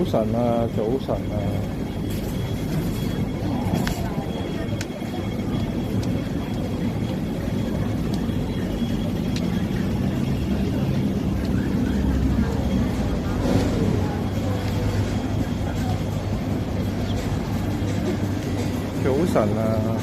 晨啊，早晨啊！早晨啊！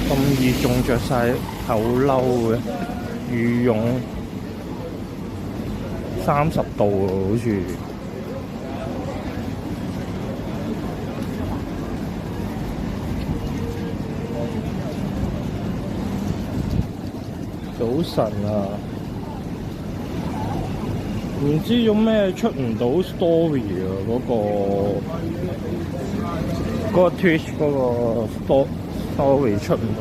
咁熱仲着晒厚褸嘅羽絨，30度喎，好似。早晨啊！唔知做咩出唔到 story 啊，嗰個 Twitch 嗰個 story 出唔到。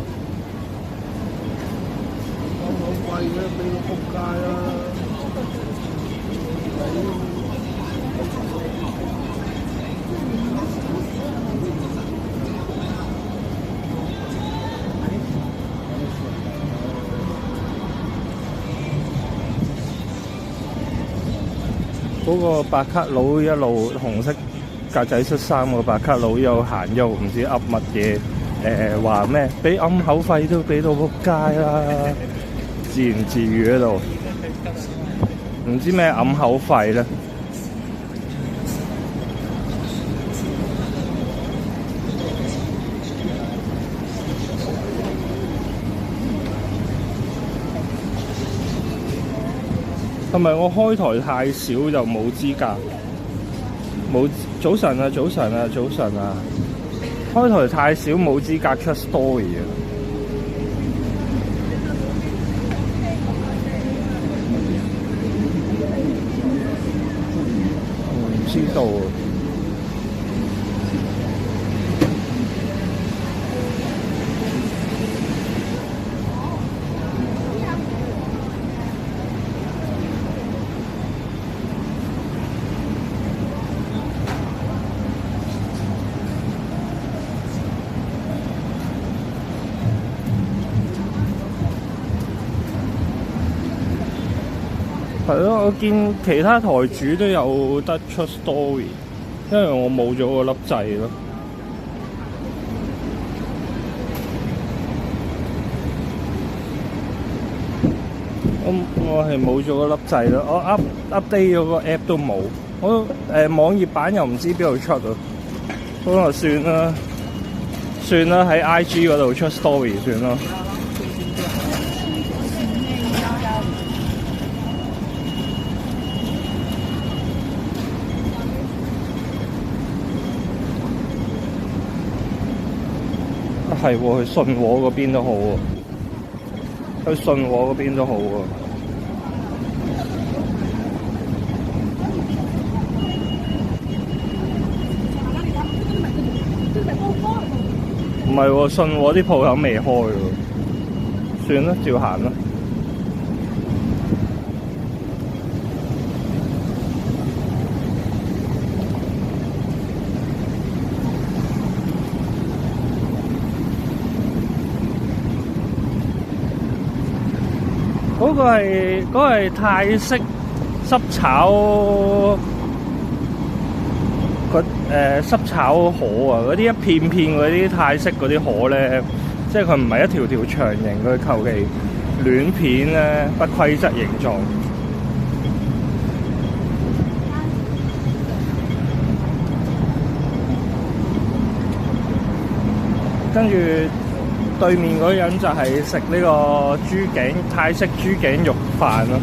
好貴嘅，俾個仆街啦！嗰個白卡佬一路紅色格仔恤衫個白卡佬又行又唔知噏乜嘢，話咩俾暗口費都俾到仆街啦，自言自語喺度，唔知咩暗口費咧。係咪我開台太少就冇資格？冇早晨啊，早晨啊，早晨啊！開台太少冇資格出 story 啊！唔知道啊！係咯，我見其他台主都有得出 story， 因為我冇咗個粒掣咯。我係冇咗個粒掣咯，我 update 咗個 app 都冇，我網頁版又唔知邊度出啊，咁就算啦，算啦，喺 IG 嗰度出 story 算啦。係喎，去信和嗰邊都好喎，去信和嗰邊都好喎。唔係喎，信和啲鋪頭未開喎，算啦，照行啦。嗰個係泰式濕炒濕炒河啊！嗰啲一片片嗰啲泰式嗰啲河咧，即係佢唔係一條條長形，佢求其亂片咧，不規則形狀。跟住對面嗰人就係食呢個泰式豬頸肉飯咯。